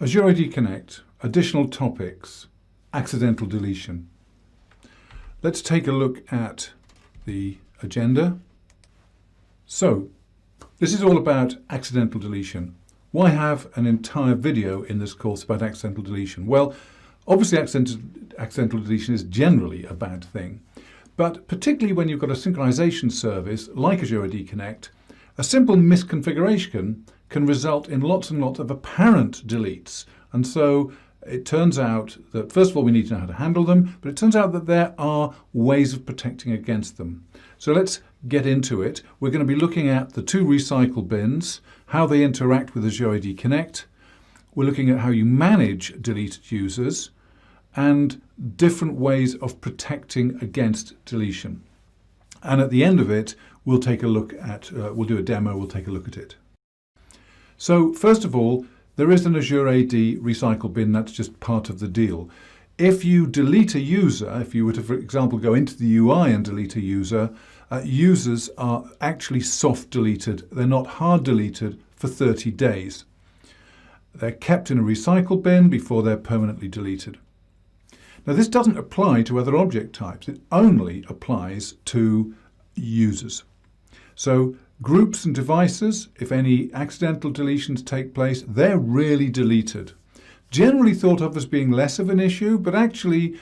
Azure AD Connect, additional topics, accidental deletion. Let's take a look at the agenda. So, this is all about accidental deletion. Why have an entire video in this course about accidental deletion? Well, obviously accidental deletion is generally a bad thing, but particularly when you've got a synchronization service like Azure AD Connect, a simple misconfiguration can result in lots and lots of apparent deletes. And so it turns out that, first of all, we need to know how to handle them, but it turns out that there are ways of protecting against them. So let's get into it. We're going to be looking at the two recycle bins, how they interact with Azure AD Connect. We're looking at how you manage deleted users and different ways of protecting against deletion. And at the end of it, we'll take a look at, we'll do a demo, we'll take a look at it. So first of all, there is an Azure AD recycle bin. That's just part of the deal. If you delete a user, if you were to, for example, go into the UI and delete a user, users are actually soft deleted. They're not hard deleted for 30 days. They're kept in a recycle bin before they're permanently deleted. Now, this doesn't apply to other object types. It only applies to users. So groups and devices, if any accidental deletions take place, they're really deleted. Generally thought of as being less of an issue, but actually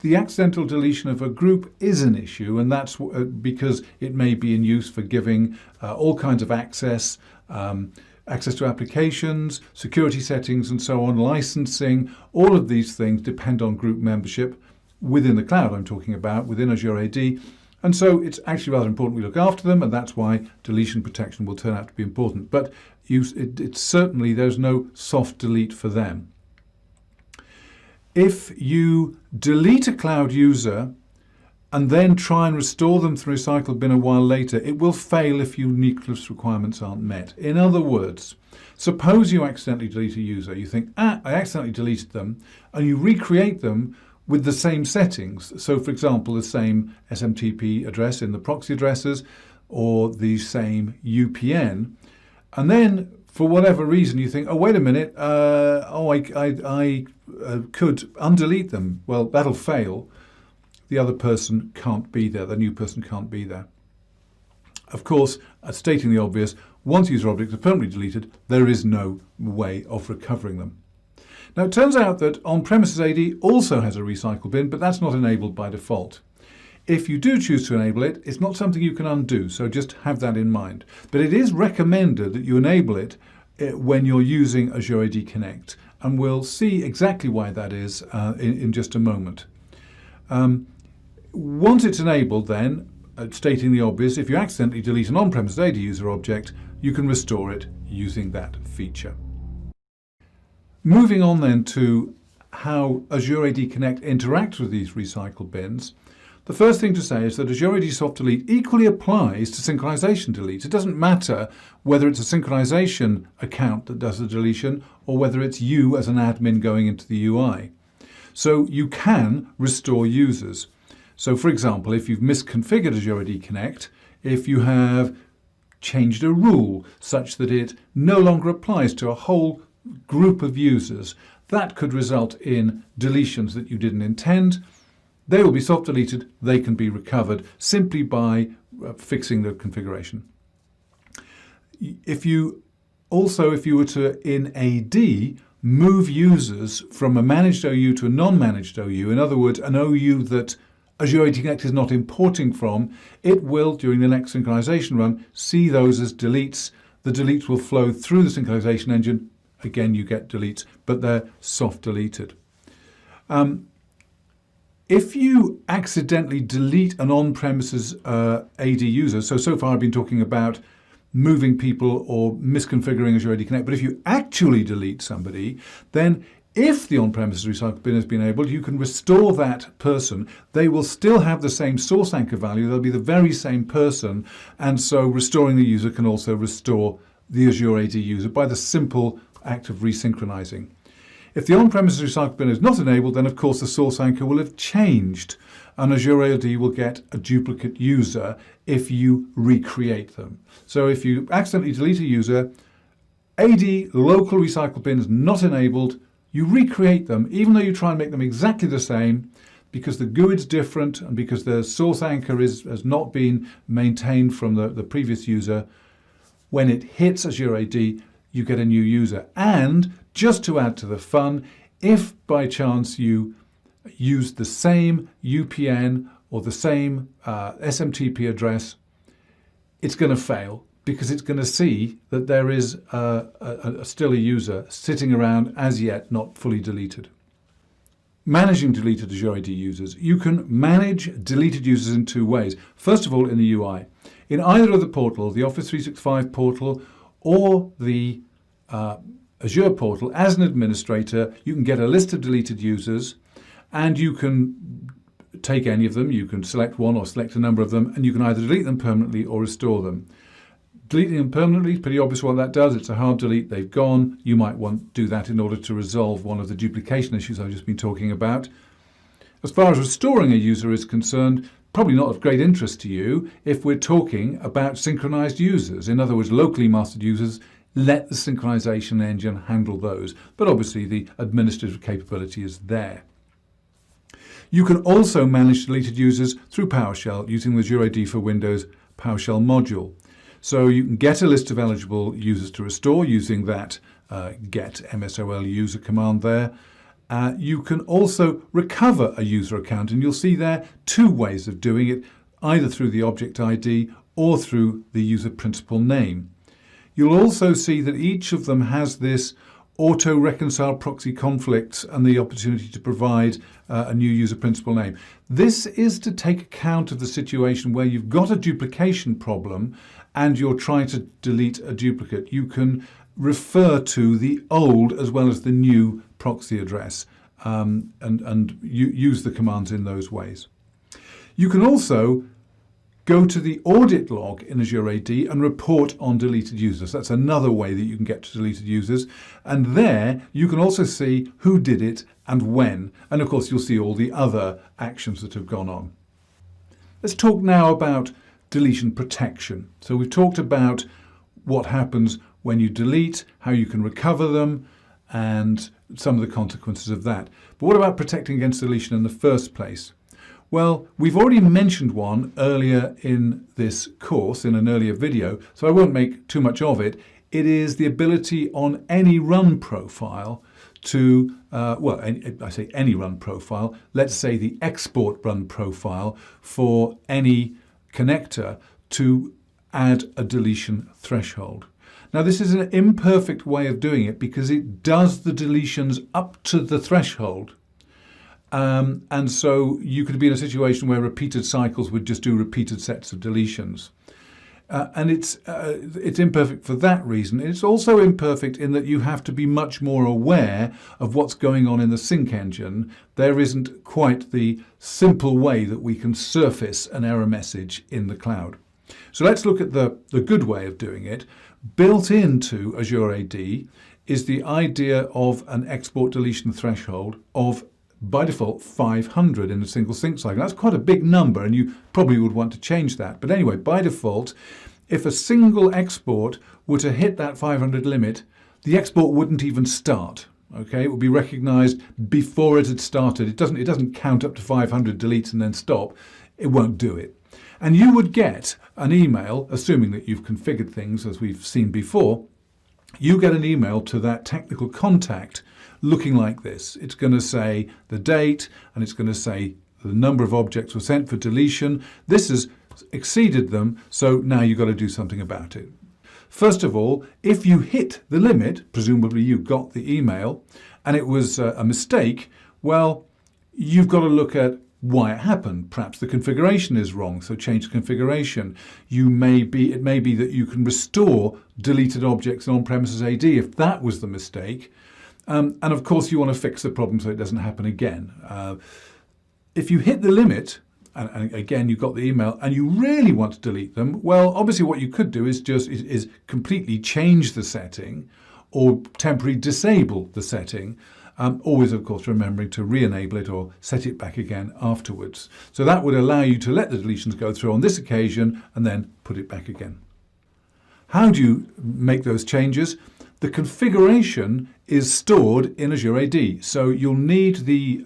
the accidental deletion of a group is an issue, and that's because it may be in use for giving all kinds of access, access to applications, security settings and so on, licensing. All of these things depend on group membership within the cloud I'm talking about, within Azure AD. And so it's actually rather important we look after them, and that's why deletion protection will turn out to be important. But it's certainly, there's no soft delete for them. If you delete a cloud user and then try and restore them through recycle bin a while later, it will fail if uniqueness requirements aren't met. In other words, suppose you accidentally delete a user. You think, I accidentally deleted them, and you recreate them with the same settings. So, for example, the same SMTP address in the proxy addresses or the same UPN. And then, for whatever reason, you think, oh, wait a minute, I could undelete them. Well, that'll fail. The other person can't be there. The new person can't be there. Of course, stating the obvious, once user objects are permanently deleted, there is no way of recovering them. Now, it turns out that on-premises AD also has a recycle bin, but that's not enabled by default. If you do choose to enable it, it's not something you can undo, so just have that in mind. But it is recommended that you enable it when you're using Azure AD Connect, and we'll see exactly why that is in just a moment. Once it's enabled then, stating the obvious, if you accidentally delete an on-premises AD user object, you can restore it using that feature. Moving on then to how Azure AD Connect interacts with these recycle bins, the first thing to say is that Azure AD Soft Delete equally applies to synchronization deletes. It doesn't matter whether it's a synchronization account that does the deletion or whether it's you as an admin going into the UI. So you can restore users. So for example, if you've misconfigured Azure AD Connect, if you have changed a rule such that it no longer applies to a whole group of users, that could result in deletions that you didn't intend. They will be soft deleted. They can be recovered simply by fixing the configuration. If you were to, in AD, move users from a managed OU to a non-managed OU, in other words, an OU that Azure AD Connect is not importing from, it will, during the next synchronization run, see those as deletes. The deletes will flow through the synchronization engine. Again, you get deletes, but they're soft deleted. If you accidentally delete an on-premises AD user, so far I've been talking about moving people or misconfiguring Azure AD Connect, but if you actually delete somebody, then if the on-premises recycle bin has been enabled, you can restore that person. They will still have the same source anchor value. They'll be the very same person. And so restoring the user can also restore the Azure AD user by the simple act of resynchronizing. If the on-premises recycle bin is not enabled, then of course the source anchor will have changed, and Azure AD will get a duplicate user if you recreate them. So if you accidentally delete a user, AD local recycle bins not enabled, you recreate them, even though you try and make them exactly the same, because the GUID's different and because the source anchor has not been maintained from the previous user. When it hits Azure AD, you get a new user. And just to add to the fun, if by chance you use the same UPN or the same SMTP address, it's going to fail because it's going to see that there is still a user sitting around as yet not fully deleted. Managing deleted Azure AD users. You can manage deleted users in two ways. First of all, in the UI. In either of the portal, the Office 365 portal or the Azure portal, as an administrator, you can get a list of deleted users and you can take any of them. You can select one or select a number of them, and you can either delete them permanently or restore them. Deleting them permanently is pretty obvious what that does. It's a hard delete. They've gone. You might want to do that in order to resolve one of the duplication issues I've just been talking about. As far as restoring a user is concerned, probably not of great interest to you if we're talking about synchronized users. In other words, locally mastered users. Let the synchronization engine handle those. But obviously the administrative capability is there. You can also manage deleted users through PowerShell using the Azure AD for Windows PowerShell module. So you can get a list of eligible users to restore using that get msol user command there. You can also recover a user account, and you'll see there two ways of doing it, either through the object ID or through the user principal name. You'll also see that each of them has this auto-reconcile proxy conflicts and the opportunity to provide a new user principal name. This is to take account of the situation where you've got a duplication problem and you're trying to delete a duplicate. You can refer to the old as well as the new proxy address and use the commands in those ways. You can also go to the audit log in Azure AD and report on deleted users. That's another way that you can get to deleted users. And there you can also see who did it and when. And of course, you'll see all the other actions that have gone on. Let's talk now about deletion protection. So we've talked about what happens when you delete, how you can recover them, and some of the consequences of that. But what about protecting against deletion in the first place? Well, we've already mentioned one earlier in this course, in an earlier video, so I won't make too much of it. It is the ability on any run profile to, I say any run profile, let's say the export run profile for any connector to add a deletion threshold. Now, this is an imperfect way of doing it because it does the deletions up to the threshold. And so you could be in a situation where repeated cycles would just do repeated sets of deletions. And it's imperfect for that reason. It's also imperfect in that you have to be much more aware of what's going on in the sync engine. There isn't quite the simple way that we can surface an error message in the cloud. So let's look at the good way of doing it. Built into Azure AD is the idea of an export deletion threshold of, by default, 500 in a single sync cycle. That's quite a big number, and you probably would want to change that. But anyway, by default, if a single export were to hit that 500 limit, the export wouldn't even start. Okay, it would be recognized before it had started. It doesn't count up to 500 deletes and then stop. It won't do it. And you would get an email, assuming that you've configured things as we've seen before, you get an email to that technical contact looking like this. It's going to say the date, and it's going to say the number of objects were sent for deletion. This has exceeded them, so now you've got to do something about it. First of all, if you hit the limit, presumably you got the email, and it was a mistake, well, you've got to look at why it happened. Perhaps the configuration is wrong, so change the configuration. It may be that you can restore deleted objects in on-premises AD if that was the mistake. And of course, you want to fix the problem so it doesn't happen again. If you hit the limit, and again, you got the email, and you really want to delete them, well, obviously what you could do is is completely change the setting or temporarily disable the setting. Always, of course, remembering to re-enable it or set it back again afterwards. So that would allow you to let the deletions go through on this occasion and then put it back again. How do you make those changes? The configuration is stored in Azure AD. So you'll need the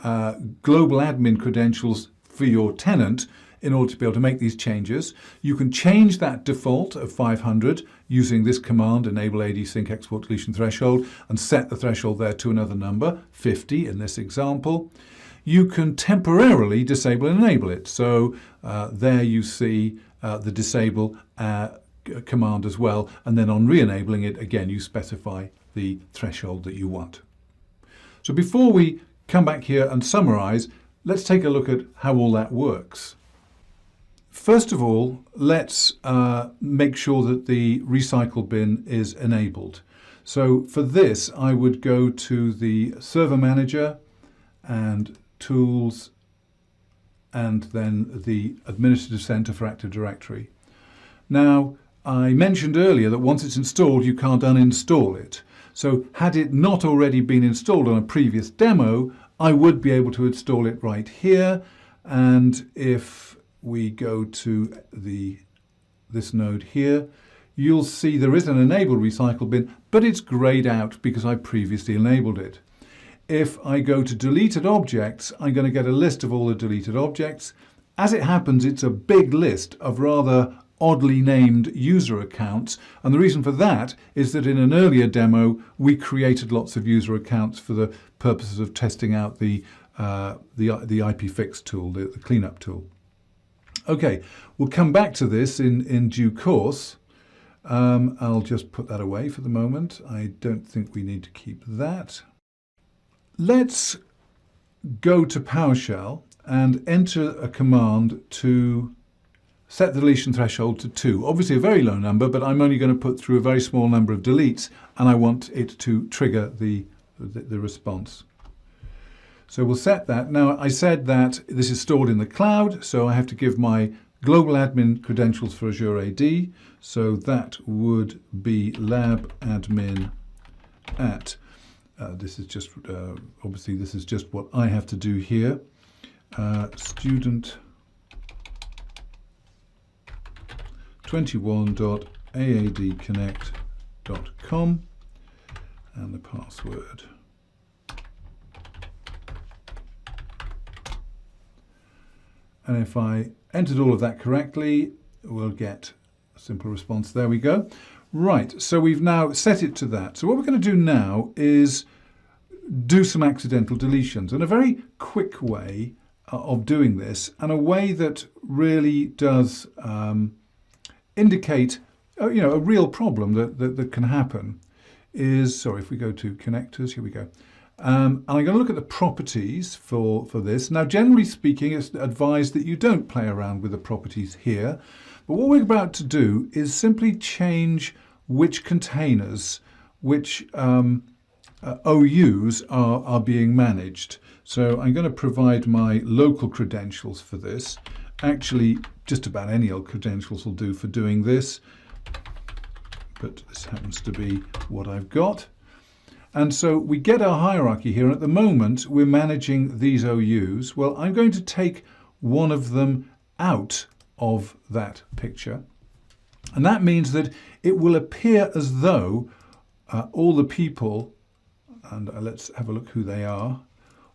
global admin credentials for your tenant in order to be able to make these changes. You can change that default of 500 using this command, enable AD sync export deletion threshold, and set the threshold there to another number, 50 in this example. You can temporarily disable and enable it. So there you see the disable command as well, and then on re-enabling it, again, you specify the threshold that you want. So before we come back here and summarize, let's take a look at how all that works. First of all, let's make sure that the recycle bin is enabled. So for this, I would go to the Server Manager and Tools, and then the Administrative Center for Active Directory. Now, I mentioned earlier that once it's installed, you can't uninstall it. So had it not already been installed on a previous demo, I would be able to install it right here. And if we go to this node here, you'll see there is an enabled recycle bin, but it's grayed out because I previously enabled it. If I go to deleted objects, I'm going to get a list of all the deleted objects. As it happens, it's a big list of rather oddly named user accounts, and the reason for that is that in an earlier demo we created lots of user accounts for the purposes of testing out the IPFix tool, the cleanup tool. Okay, we'll come back to this in due course. I'll just put that away for the moment. I don't think we need to keep that. Let's go to PowerShell and enter a command to set the deletion threshold to 2. Obviously a very low number, but I'm only going to put through a very small number of deletes, and I want it to trigger the response. So we'll set that. Now, I said that this is stored in the cloud, so I have to give my global admin credentials for Azure AD. So that would be lab admin at, this is just, obviously this is just what I have to do here, student 21.aadconnect.com, and the password. And if I entered all of that correctly, we'll get a simple response. There we go. Right, so we've now set it to that. So what we're going to do now is do some accidental deletions, and a very quick way of doing this, and a way that really does indicate a real problem that can happen is, sorry, if we go to connectors, here we go. And I'm going to look at the properties for this. Now, generally speaking, it's advised that you don't play around with the properties here. But what we're about to do is simply change which containers, which OUs are being managed. So I'm going to provide my local credentials for this. Actually, just about any old credentials will do for doing this. But this happens to be what I've got. And so we get our hierarchy here, and at the moment we're managing these OUs. Well, I'm going to take one of them out of that picture. And that means that it will appear as though all the people, and let's have a look who they are,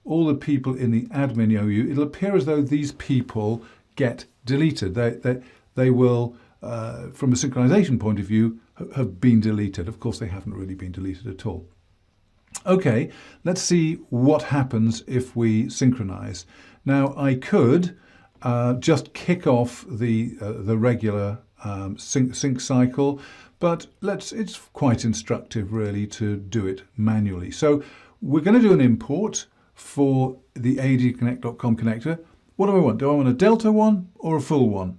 all the people in the admin OU, it'll appear as though these people get deleted. They will, from a synchronization point of view, have been deleted. Of course, they haven't really been deleted at all. Okay, let's see what happens if we synchronize. Now, I could just kick off the regular sync cycle, but it's quite instructive really to do it manually. So we're going to do an import for the ADConnect.com connector. What do I want? Do I want a delta one or a full one?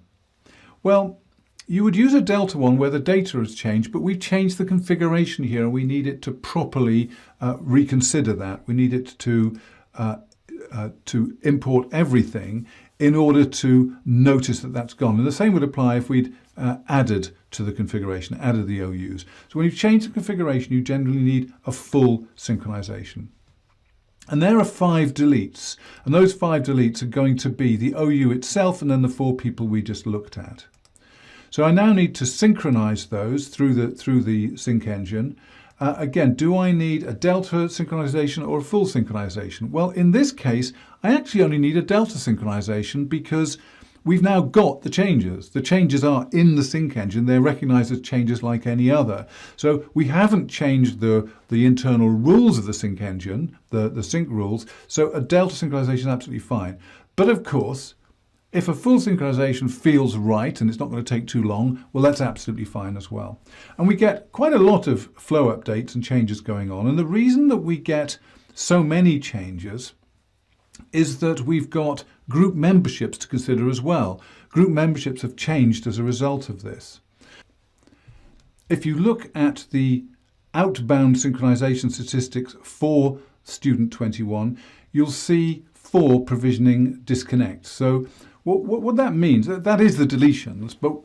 Well, you would use a delta one where the data has changed, but we've changed the configuration here and we need it to properly reconsider that. We need it to import everything in order to notice that that's gone. And the same would apply if we'd added to the configuration, added the OUs. So when you've changed the configuration, you generally need a full synchronization. And there are 5 deletes, and those 5 deletes are going to be the OU itself and then the 4 people we just looked at. So I now need to synchronize those through the sync engine. Again, do I need a delta synchronization or a full synchronization? Well, in this case, I actually only need a delta synchronization because we've now got the changes. The changes are in the sync engine. They're recognized as changes like any other. So we haven't changed the internal rules of the sync engine, the sync rules. So a delta synchronization is absolutely fine. But of course, if a full synchronization feels right and it's not going to take too long, well, that's absolutely fine as well. And we get quite a lot of flow updates and changes going on. And the reason that we get so many changes is that we've got group memberships to consider as well. Group memberships have changed as a result of this. If you look at the outbound synchronization statistics for student 21, you'll see 4 provisioning disconnects. So what that means, that is the deletions, but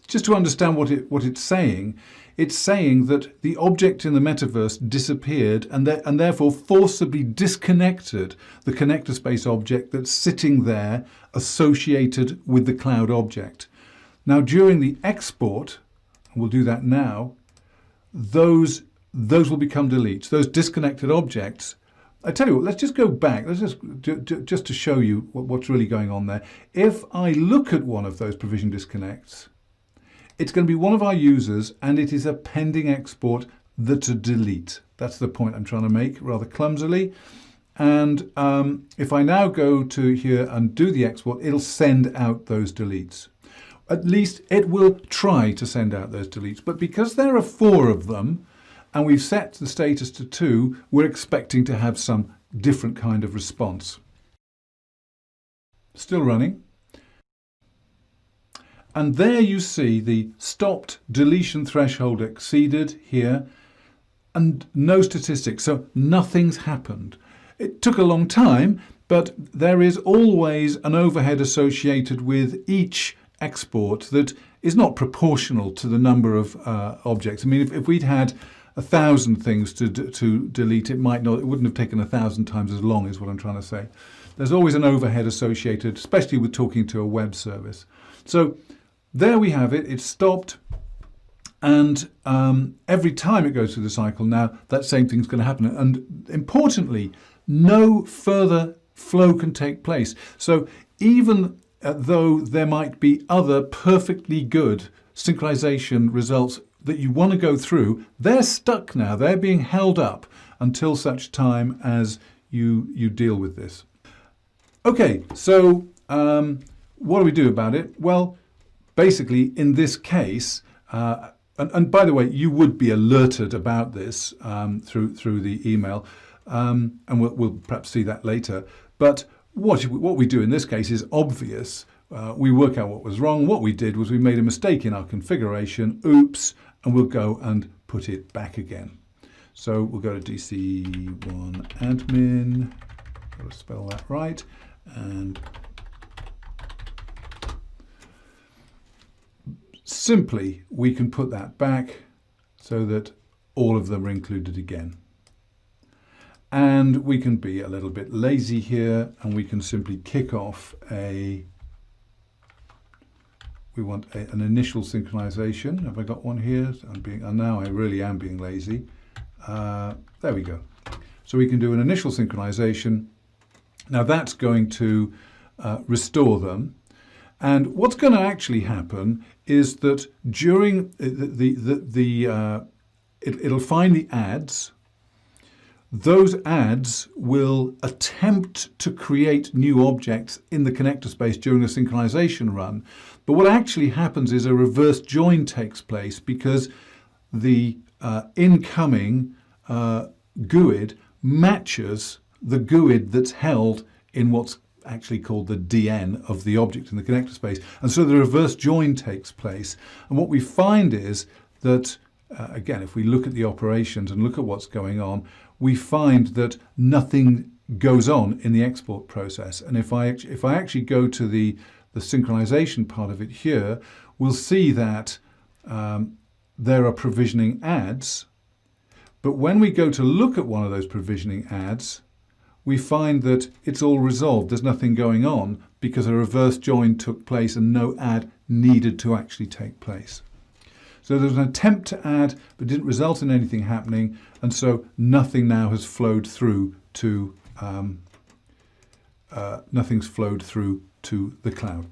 just to understand what it's saying that the object in the metaverse disappeared and therefore forcibly disconnected the connector space object that's sitting there associated with the cloud object. Now during the export, and we'll do that now, those will become deletes. Those disconnected objects, I tell you what, let's just go back. Let's just to show you what's really going on there. If I look at one of those provision disconnects, it's going to be one of our users and it is a pending export that's a delete. That's the point I'm trying to make rather clumsily. And if I now go to here and do the export, it'll send out those deletes. At least it will try to send out those deletes. But because there are 4 of them, and we've set the status to 2, we're expecting to have some different kind of response. Still running. And there you see the stopped deletion threshold exceeded here, and no statistics, so nothing's happened. It took a long time, but there is always an overhead associated with each export that is not proportional to the number of objects. I mean, if we'd had 1,000 things to delete, it wouldn't have taken 1,000 times as long, is what I'm trying to say. There's always an overhead associated, especially with talking to a web service. So there we have it, it's stopped, and every time it goes through the cycle now, that same thing's going to happen. And importantly, no further flow can take place. So even though there might be other perfectly good synchronization results that you want to go through, they're stuck now. They're being held up until such time as you deal with this. Okay, so what do we do about it? Well, basically, in this case, and by the way, you would be alerted about this through the email, and we'll perhaps see that later. But what we do in this case is obvious. We work out what was wrong. What we did was we made a mistake in our configuration. Oops. And we'll go and put it back again. So we'll go to DC1 admin, got to spell that right, and simply we can put that back so that all of them are included again. And we can be a little bit lazy here, and we can simply kick off we want an initial synchronization. Have I got one here? And now I really am being lazy. There we go. So we can do an initial synchronization. Now that's going to restore them. And what's going to actually happen is that during it'll find the adds. Those adds will attempt to create new objects in the connector space during the synchronization run. But what actually happens is a reverse join takes place because the incoming GUID matches the GUID that's held in what's actually called the DN of the object in the connector space. And so the reverse join takes place. And what we find is that, again, if we look at the operations and look at what's going on, we find that nothing goes on in the export process. And if I actually go to the synchronization part of it here, we'll see that there are provisioning adds. But when we go to look at one of those provisioning adds, we find that it's all resolved. There's nothing going on because a reverse join took place and no add needed to actually take place. So there was an attempt to add, but didn't result in anything happening, and so nothing now has flowed through to nothing's flowed through to the cloud.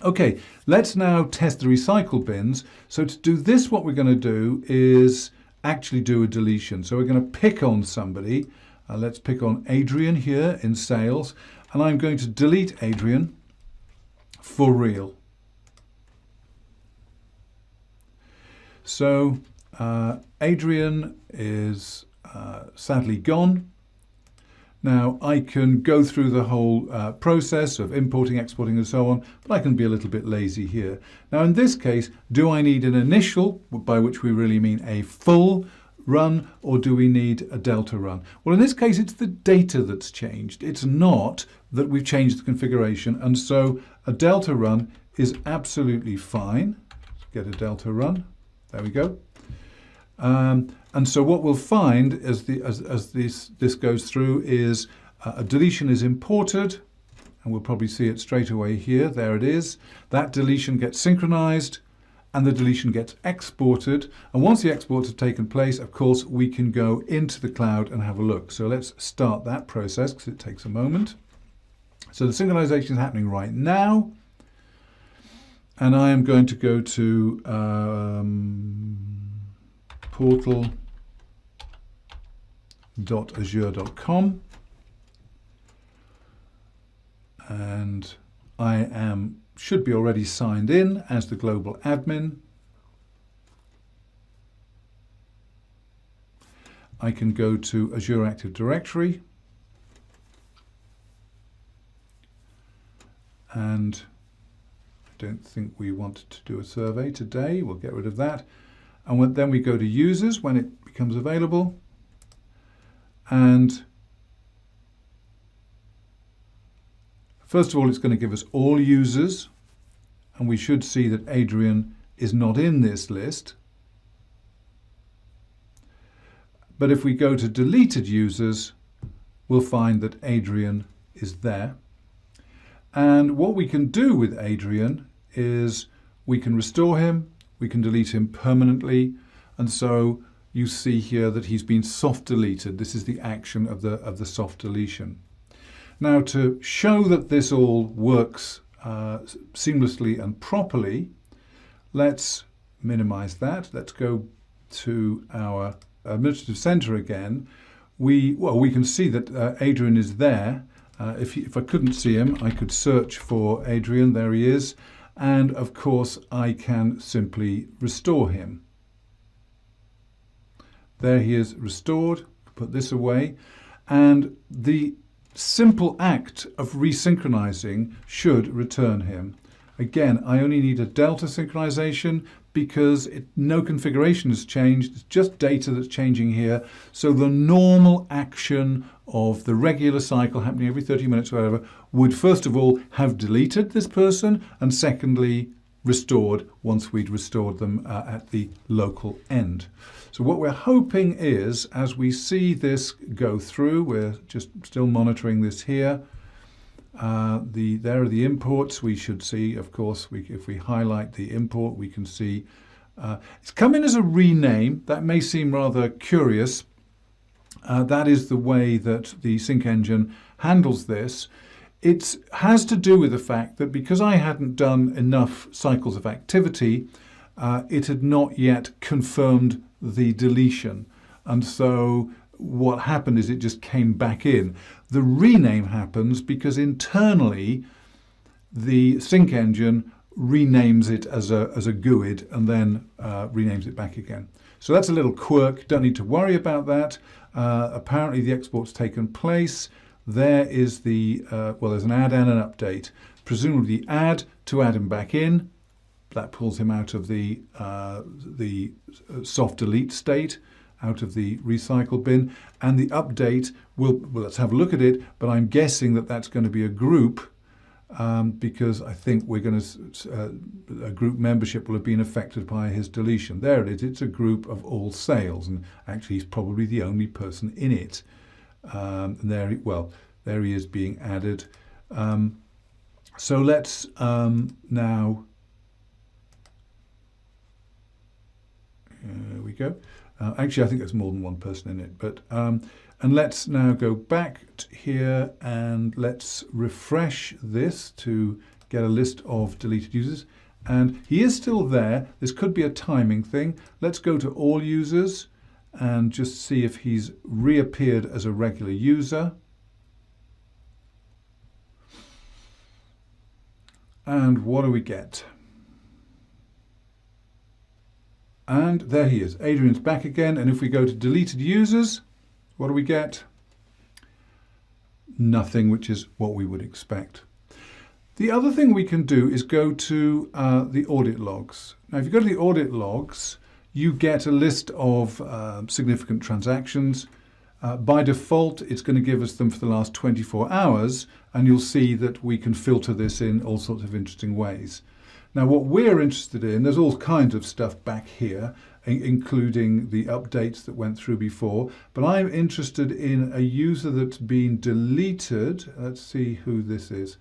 Okay, let's now test the recycle bins. So to do this, what we're going to do is actually do a deletion. So we're going to pick on somebody. Let's pick on Adrian here in sales, and I'm going to delete Adrian for real. So Adrian is sadly gone. Now I can go through the whole process of importing, exporting and so on, but I can be a little bit lazy here. Now in this case, do I need an initial, by which we really mean a full run, or do we need a delta run? Well, in this case, it's the data that's changed. It's not that we've changed the configuration, and so a delta run is absolutely fine. Let's get a delta run. There we go. And so what we'll find as this goes through is a deletion is imported, and we'll probably see it straight away here. There it is. That deletion gets synchronized, and the deletion gets exported. And once the exports have taken place, of course, we can go into the cloud and have a look. So let's start that process because it takes a moment. So the synchronization is happening right now. And I am going to go to portal.azure.com, and I should be already signed in as the global admin. I can go to Azure Active Directory, and I don't think we want to do a survey today. We'll get rid of that. And then we go to users when it becomes available. And first of all, it's going to give us all users. And we should see that Adrian is not in this list. But if we go to deleted users, we'll find that Adrian is there. And what we can do with Adrian is we can restore him, we can delete him permanently, and so you see here that he's been soft deleted. This is the action of the soft deletion. Now, to show that this all works seamlessly and properly, let's minimize that. Let's go to our administrative center again. We can see that Adrian is there. If I couldn't see him, I could search for Adrian. There he is. And of course, I can simply restore him. There he is restored. Put this away. And the simple act of resynchronizing should return him. Again, I only need a delta synchronization because no configuration has changed. It's just data that's changing here. So the normal action of the regular cycle happening every 30 minutes or whatever would first of all have deleted this person, and secondly restored once we'd restored them at the local end. So what we're hoping is, as we see this go through, we're just still monitoring this here. There are the imports. We should see, of course, if we highlight the import, we can see it's come in as a rename. That may seem rather curious. That is the way that the Sync engine handles this. It has to do with the fact that because I hadn't done enough cycles of activity, it had not yet confirmed the deletion. And so what happened is it just came back in. The rename happens because internally the Sync engine renames it as a GUID and then renames it back again. So that's a little quirk. Don't need to worry about that. Apparently the export's taken place. There is the, there's an add and an update. Presumably add to add him back in. That pulls him out of the soft delete state, out of the recycle bin. And the update, let's have a look at it, but I'm guessing that that's going to be a group because I think we're going to, a group membership will have been affected by his deletion. There it is. It's a group of all sales, and actually he's probably the only person in it. And there he is being added. So let's now There we go. Actually, I think there's more than one person in it. But and let's now go back here and let's refresh this to get a list of deleted users. And he is still there. This could be a timing thing. Let's go to all users and just see if he's reappeared as a regular user. And what do we get? And there he is. Adrian's back again. And if we go to deleted users, what do we get? Nothing, which is what we would expect. The other thing we can do is go to the audit logs. Now, if you go to the audit logs, you get a list of significant transactions. By default, it's going to give us them for the last 24 hours, and you'll see that we can filter this in all sorts of interesting ways. Now, what we're interested in, there's all kinds of stuff back here, including the updates that went through before, but I'm interested in a user that's been deleted. Let's see who this is.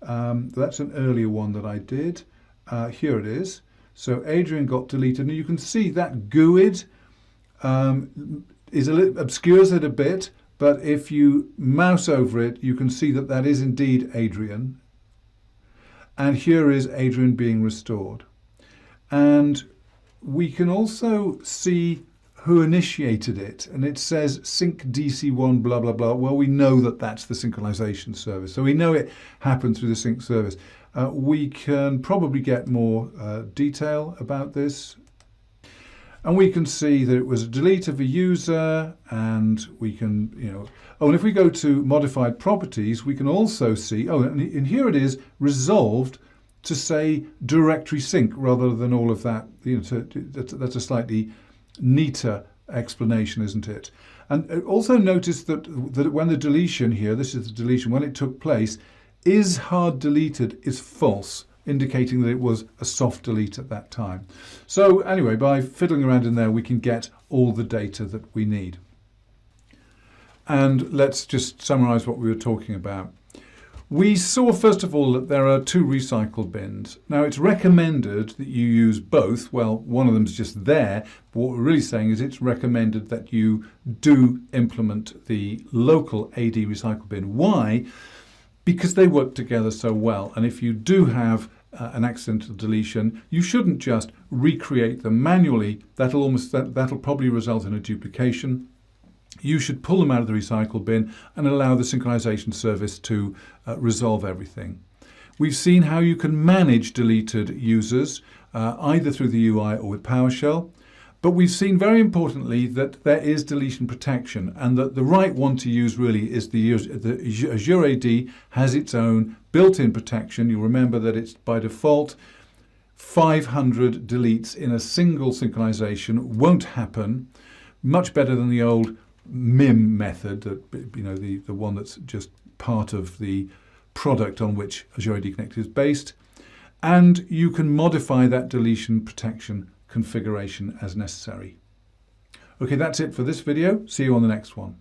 That's an earlier one that I did. Here it is. So Adrian got deleted, and you can see that GUID obscures it a bit, but if you mouse over it, you can see that that is indeed Adrian. And here is Adrian being restored. And we can also see who initiated it, and it says sync DC1 blah blah blah. Well, we know that that's the synchronization service, so we know it happened through the sync service. We can probably get more detail about this, and we can see that it was a delete of a user, and we can, oh, and if we go to modified properties, we can also see, oh, and here it is resolved to say directory sync rather than all of that. That's a slightly neater explanation, isn't it? And also notice that when the deletion here, this is the deletion, when it took place, is hard deleted is false, indicating that it was a soft delete at that time. So anyway, by fiddling around in there, we can get all the data that we need. And let's just summarize what we were talking about. We saw, first of all, that there are 2 recycle bins. Now, it's recommended that you use both. Well, one of them is just there, but what we're really saying is it's recommended that you do implement the local AD recycle bin. Why? Because they work together so well. And if you do have an accidental deletion, you shouldn't just recreate them manually. That'll probably result in a duplication. You should pull them out of the recycle bin and allow the synchronization service to resolve everything. We've seen how you can manage deleted users either through the UI or with PowerShell, but we've seen very importantly that there is deletion protection, and that the right one to use really is the Azure AD has its own built-in protection. You'll remember that it's by default 500 deletes in a single synchronization won't happen. Much better than the old MIM method, that the one that's just part of the product on which Azure AD Connect is based. And you can modify that deletion protection configuration as necessary. Okay, that's it for this video. See you on the next one.